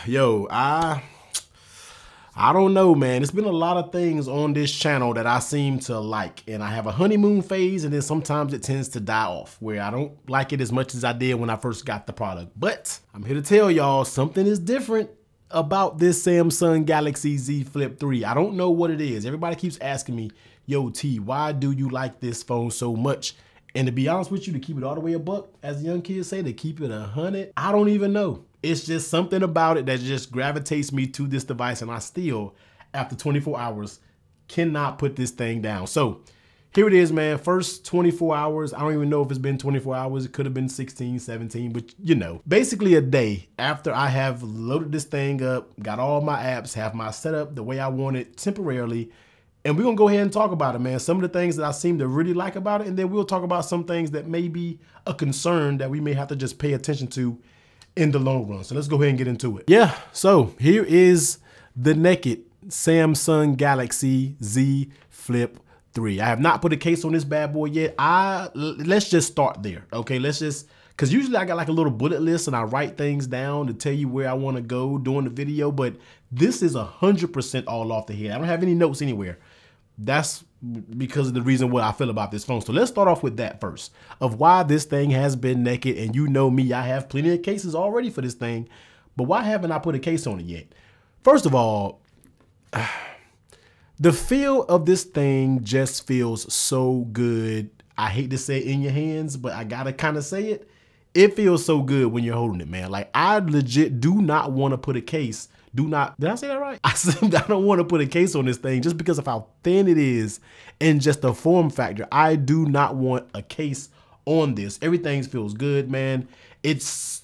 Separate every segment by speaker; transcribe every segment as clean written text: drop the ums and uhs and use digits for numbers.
Speaker 1: Yo, I don't know, man. There's been a lot of things on this channel that I seem to like, and I have a honeymoon phase, and then sometimes it tends to die off where I don't like it as much as I did when I first got the product. But I'm here to tell y'all something is different about this Samsung Galaxy Z Flip 3. I don't know what it is. Everybody keeps asking me, yo T, why do you like this phone so much? And to be honest with you, to keep it all the way a buck, as the young kids say, to keep it 100, I don't even know. It's just something about it that just gravitates me to this device, and I still, after 24 hours, cannot put this thing down. So here it is, man. First 24 hours. I don't even know if it's been 24 hours. It could have been 16, 17, but you know, basically a day after I have loaded this thing up, got all my apps, have my setup the way I want it temporarily. And we're gonna go ahead and talk about it, man. Some of the things that I seem to really like about it, and then we'll talk about some things that may be a concern that we may have to just pay attention to in the long run. So let's go ahead and get into it. Yeah, so here is the naked Samsung Galaxy Z Flip 3. I have not put a case on this bad boy yet. Let's just start there, okay? Because usually I got like a little bullet list and I write things down to tell you where I want to go during the video, but this is 100% all off the head. I don't have any notes anywhere. That's because of the reason what I feel about this phone. So let's start off with that first, of why this thing has been naked. And you know me, I have plenty of cases already for this thing, but why haven't I put a case on it yet? First of all, the feel of this thing just feels so good. I hate to say it in your hands, but I gotta kind of say it. It feels so good when you're holding it, man. Like, I legit do not want to put a case. Did I say that right? I said I don't want to put a case on this thing just because of how thin it is and just the form factor. I do not want a case on this. Everything feels good, man. It's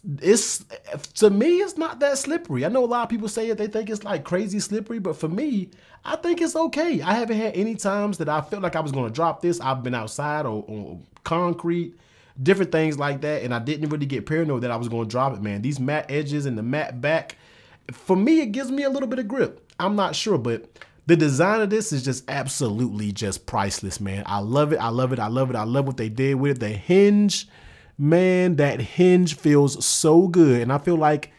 Speaker 1: to me, it's not that slippery. I know a lot of people say it, they think it's like crazy slippery, but for me, I think it's okay. I haven't had any times that I felt like I was going to drop this. I've been outside or concrete, different things like that, and I didn't really get paranoid that I was going to drop it, man. These matte edges and the matte back, for me, it gives me a little bit of grip. I'm not sure, but the design of this is just absolutely just priceless, man. I love it. I love it. I love it. I love what they did with it. The hinge, man, that hinge feels so good. And I feel like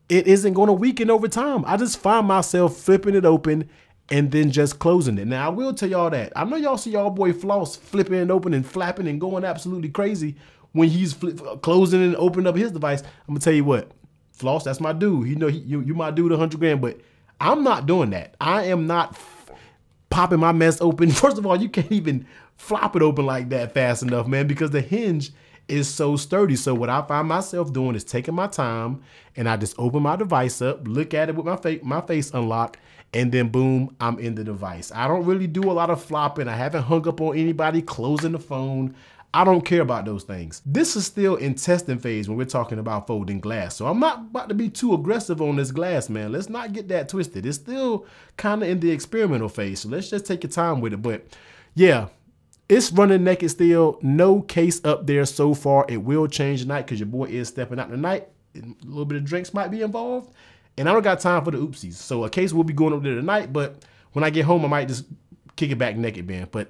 Speaker 1: it isn't going to weaken over time. I just find myself flipping it open and then just closing it. Now, I will tell y'all that. I know y'all see y'all boy Floss flipping it open and flapping and going absolutely crazy when he's closing and opening up his device. I'm going to tell you what. Floss, that's my dude. You know, you my dude 100 grand, but I'm not doing that. I am not popping my mess open. First of all, you can't even flop it open like that fast enough, man, because the hinge is so sturdy. So what I find myself doing is taking my time and I just open my device up, look at it with my face unlocked, and then boom, I'm in the device. I don't really do a lot of flopping. I haven't hung up on anybody closing the phone. I don't care about those things. This is still in testing phase when we're talking about folding glass. So I'm not about to be too aggressive on this glass, man. Let's not get that twisted. It's still kind of in the experimental phase. So let's just take your time with it. But yeah, it's running naked still. No case up there so far. It will change tonight because your boy is stepping out tonight. A little bit of drinks might be involved. And I don't got time for the oopsies. So a case will be going up there tonight. But when I get home, I might just kick it back naked, man. But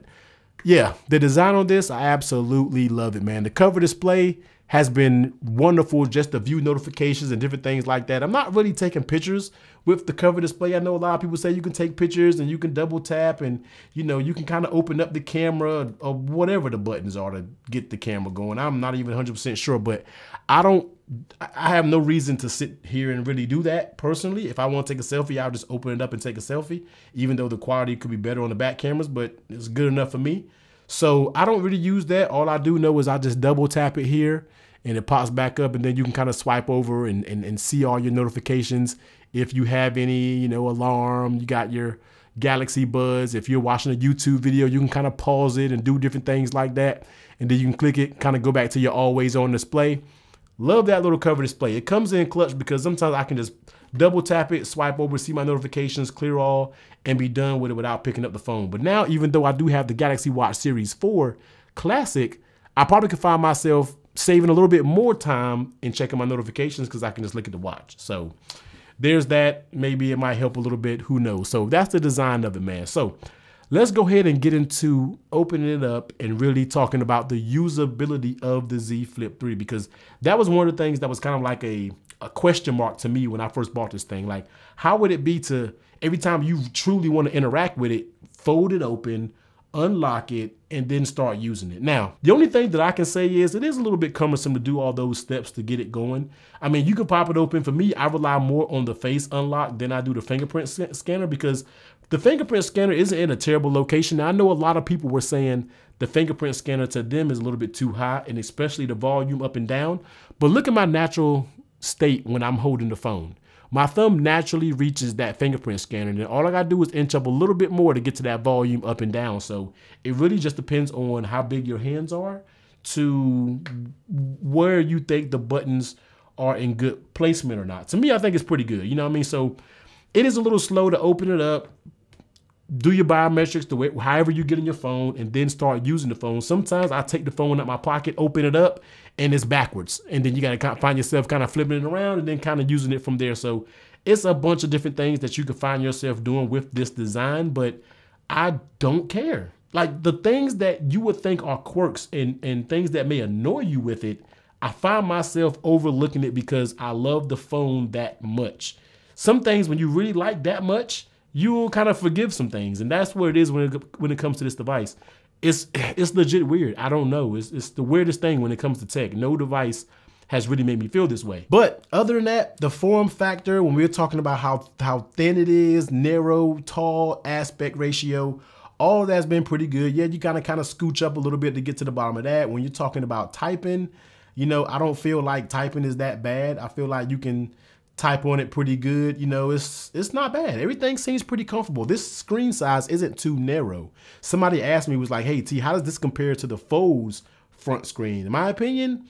Speaker 1: yeah, the design on this, I absolutely love it, man. The cover display has been wonderful, just the view notifications and different things like that. I'm not really taking pictures with the cover display. I know a lot of people say you can take pictures and you can double tap and, you know, you can kind of open up the camera or whatever the buttons are to get the camera going. I'm not even 100% sure, but I have no reason to sit here and really do that personally. If I want to take a selfie, I'll just open it up and take a selfie, even though the quality could be better on the back cameras, but it's good enough for me. So I don't really use that. All I do know is I just double tap it here and it pops back up, and then you can kind of swipe over and see all your notifications. If you have any, you know, alarm, you got your Galaxy Buds. If you're watching a YouTube video, you can kind of pause it and do different things like that. And then you can click it, kind of go back to your always on display. Love that little cover display. It comes in clutch because sometimes I can just double tap it, swipe over, see my notifications, clear all, and be done with it without picking up the phone. But now, even though I do have the Galaxy Watch Series 4 Classic, I probably could find myself saving a little bit more time in checking my notifications because I can just look at the watch. So there's that. Maybe it might help a little bit. Who knows? So that's the design of it, man. So let's go ahead and get into opening it up and really talking about the usability of the Z Flip 3, because that was one of the things that was kind of like a a question mark to me when I first bought this thing. Like, how would it be to, every time you truly want to interact with it, fold it open, unlock it, and then start using it? Now, the only thing that I can say is it is a little bit cumbersome to do all those steps to get it going. I mean, you can pop it open. For me, I rely more on the face unlock than I do the fingerprint scanner, because the fingerprint scanner isn't in a terrible location. Now, I know a lot of people were saying the fingerprint scanner to them is a little bit too high, and especially the volume up and down. But look at my natural state when I'm holding the phone. My thumb naturally reaches that fingerprint scanner, and then all I gotta do is inch up a little bit more to get to that volume up and down. So it really just depends on how big your hands are to where you think the buttons are in good placement or not. To me, I think it's pretty good. You know what I mean? So it is a little slow to open it up, do your biometrics the way, however you get in your phone, and then start using the phone. Sometimes I take the phone out my pocket, open it up, and it's backwards. And then you got to find yourself kind of flipping it around and then kind of using it from there. So it's a bunch of different things that you can find yourself doing with this design, but I don't care. Like, the things that you would think are quirks and things that may annoy you with it, I find myself overlooking it because I love the phone that much. Some things, when you really like that much, you'll kind of forgive some things. And that's what it is when it comes to this device. It's legit weird. I don't know. It's the weirdest thing when it comes to tech. No device has really made me feel this way. But other than that, the form factor, when we're talking about how thin it is, narrow, tall, aspect ratio, all that's been pretty good. Yeah, you kind of scooch up a little bit to get to the bottom of that. When you're talking about typing, you know, I don't feel like typing is that bad. I feel like you can type on it pretty good. You know, it's not bad. Everything seems pretty comfortable. This screen size isn't too narrow. Somebody asked me, was like, hey T, how does this compare to the Fold's front screen? In my opinion,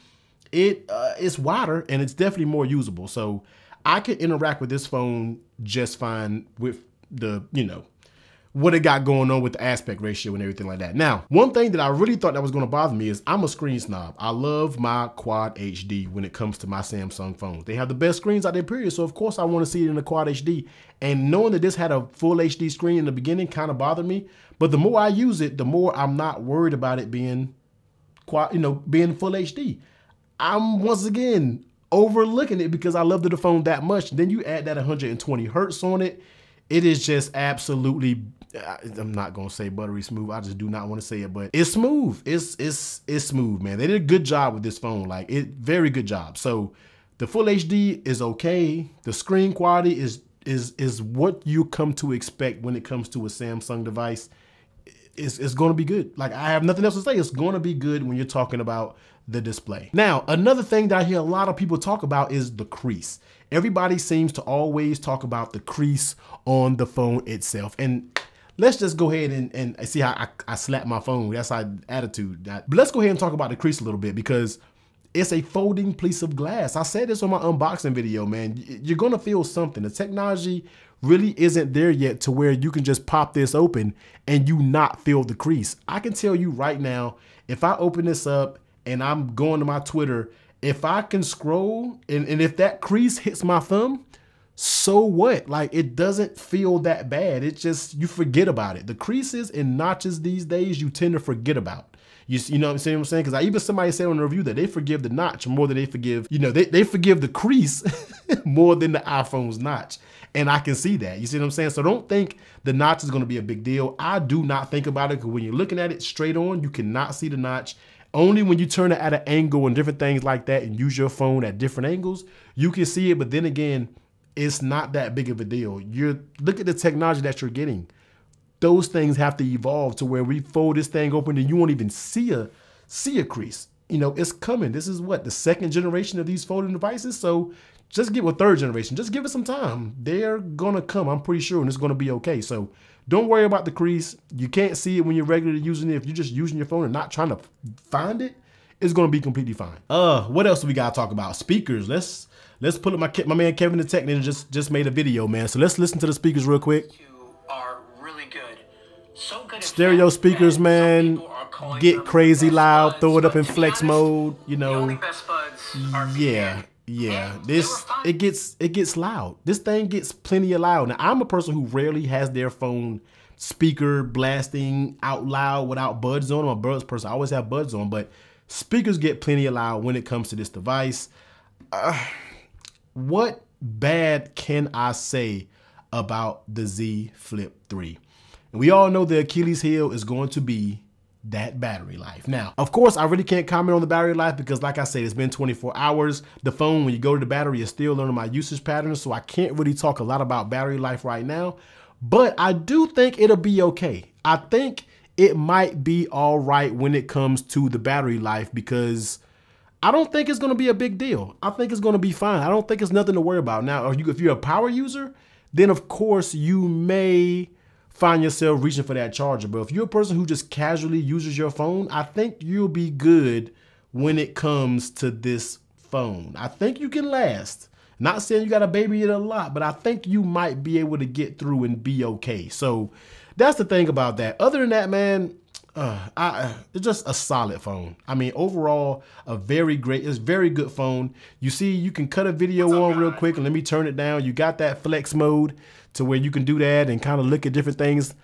Speaker 1: it's wider and it's definitely more usable. So I could interact with this phone just fine with the, you know, what it got going on with the aspect ratio and everything like that. Now, one thing that I really thought that was going to bother me is I'm a screen snob. I love my Quad HD when it comes to my Samsung phones. They have the best screens out there, period. So of course I want to see it in the Quad HD. And knowing that this had a full HD screen in the beginning kind of bothered me. But the more I use it, the more I'm not worried about it being being full HD. I'm once again overlooking it because I love the phone that much. Then you add that 120 hertz on it. It is just absolutely, I'm not gonna say buttery smooth. I just do not want to say it, but it's smooth. It's smooth, man. They did a good job with this phone, like very good job. So the full HD is okay. The screen quality is what you come to expect when it comes to a Samsung device. It's gonna be good. Like, I have nothing else to say. It's gonna be good when you're talking about the display. Now, another thing that I hear a lot of people talk about is the crease. Everybody seems to always talk about the crease on the phone itself. And let's just go ahead and see how I slap my phone. That's our attitude. But let's go ahead and talk about the crease a little bit, because it's a folding piece of glass. I said this on my unboxing video, man. You're gonna feel something. The technology really isn't there yet to where you can just pop this open and you not feel the crease. I can tell you right now, if I open this up and I'm going to my Twitter, if I can scroll and if that crease hits my thumb, so what? Like, it doesn't feel that bad. It just, you forget about it. The creases and notches these days, you tend to forget about. You know what I'm saying? Because even somebody said on the review that they forgive the notch more than they forgive, you know, they forgive the crease more than the iPhone's notch. And I can see that. You see what I'm saying? So don't think the notch is going to be a big deal. I do not think about it, because when you're looking at it straight on, you cannot see the notch. Only when you turn it at an angle and different things like that and use your phone at different angles, you can see it. But then again, it's not that big of a deal. Look at the technology that you're getting. Those things have to evolve to where we fold this thing open and you won't even see a crease. You know, it's coming. This is what, the second generation of these folding devices. So just give a third generation. Just give it some time. They're gonna come, I'm pretty sure, and it's gonna be okay. So don't worry about the crease. You can't see it when you're regularly using it. If you're just using your phone and not trying to find it, it's gonna be completely fine. What else do we gotta talk about? Speakers. Let's pull up my man Kevin the Tech Ninja just made a video, man. So let's listen to the speakers real quick.
Speaker 2: Are really good. So good.
Speaker 1: Stereo speakers, man. Get crazy loud. Throw it up in flex mode. You know. Yeah. It gets loud. This thing gets plenty of loud. Now, I'm a person who rarely has their phone speaker blasting out loud without buds on. I'm a buds person. I always have buds on, but speakers get plenty of loud when it comes to this device. what bad can I say about the Z Flip 3? And we all know the Achilles heel is going to be that battery life. Now, of course, I really can't comment on the battery life because like I said, it's been 24 hours. The phone, when you go to the battery, is still learning my usage patterns. So I can't really talk a lot about battery life right now, but I do think it'll be okay. I think it might be all right when it comes to the battery life because I don't think it's going to be a big deal. I think it's going to be fine. I don't think it's nothing to worry about. Now, if you're a power user, then of course you may find yourself reaching for that charger. But if you're a person who just casually uses your phone, I think you'll be good when it comes to this phone. I think you can last. Not saying you got to baby it a lot, but I think you might be able to get through and be okay. So that's the thing about that. Other than that, man, it's just a solid phone. I mean, overall, it's very good phone. You see, you can cut a video on real quick and let me turn it down. You got that flex mode to where you can do that and kind of look at different things.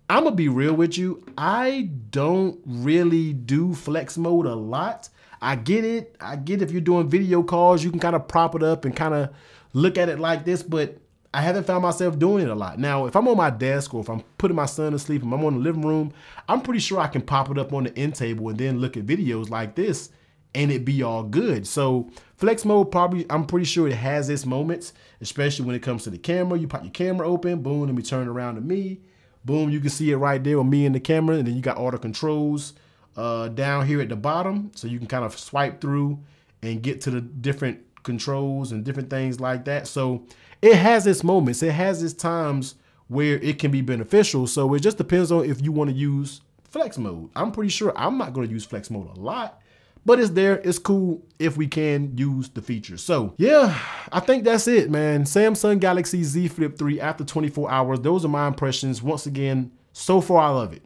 Speaker 1: I'm gonna be real with you. I don't really do flex mode a lot. I get it. I get if you're doing video calls, you can kind of prop it up and kind of look at it like this, but I haven't found myself doing it a lot. Now, if I'm on my desk or if I'm putting my son to sleep and I'm on the living room, I'm pretty sure I can pop it up on the end table and then look at videos like this and it be all good. So flex mode, I'm pretty sure it has its moments, especially when it comes to the camera. You pop your camera open, boom, let me turn around to me. Boom, you can see it right there with me in the camera. And then you got all the controls down here at the bottom. So you can kind of swipe through and get to the different controls and different things like that. So it has its moments. It has its times where it can be beneficial. So it just depends on if you want to use flex mode. I'm pretty sure I'm not going to use flex mode a lot, but it's there. It's cool if we can use the features. So yeah, I think that's it, man. Samsung Galaxy Z Flip 3 after 24 hours. Those are my impressions. Once again, so far I love it.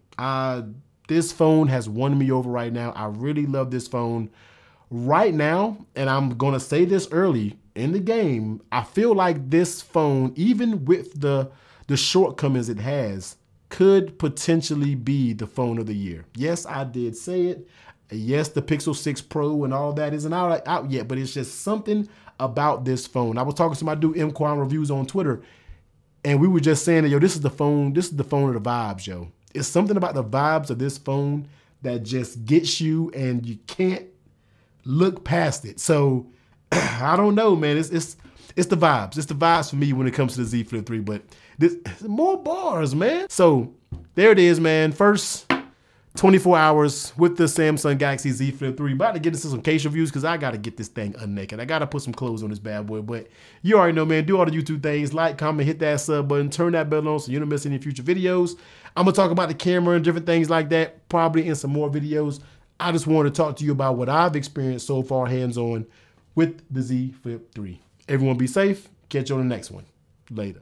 Speaker 1: This phone has won me over right now. I really love this phone right now. And I'm going to say this early in the game. I feel like this phone, even with the shortcomings it has, could potentially be the phone of the year. Yes, I did say it. Yes, the Pixel 6 Pro and all that isn't out yet, but it's just something about this phone. I was talking to my dude M-Quan Reviews on Twitter, and we were just saying that, yo, this is the phone of the vibes, yo. It's something about the vibes of this phone that just gets you and you can't look past it. So I don't know, man. It's the vibes. It's the vibes for me when it comes to the Z Flip 3, but this more bars, man. So there it is, man. First 24 hours with the Samsung Galaxy Z Flip 3. About to get into some case reviews because I got to get this thing unnaked. I got to put some clothes on this bad boy. But you already know, man. Do all the YouTube things. Like, comment, hit that sub button. Turn that bell on so you don't miss any future videos. I'm going to talk about the camera and different things like that probably in some more videos. I just want to talk to you about what I've experienced so far hands-on with the Z Flip 3. Everyone be safe. Catch you on the next one. Later.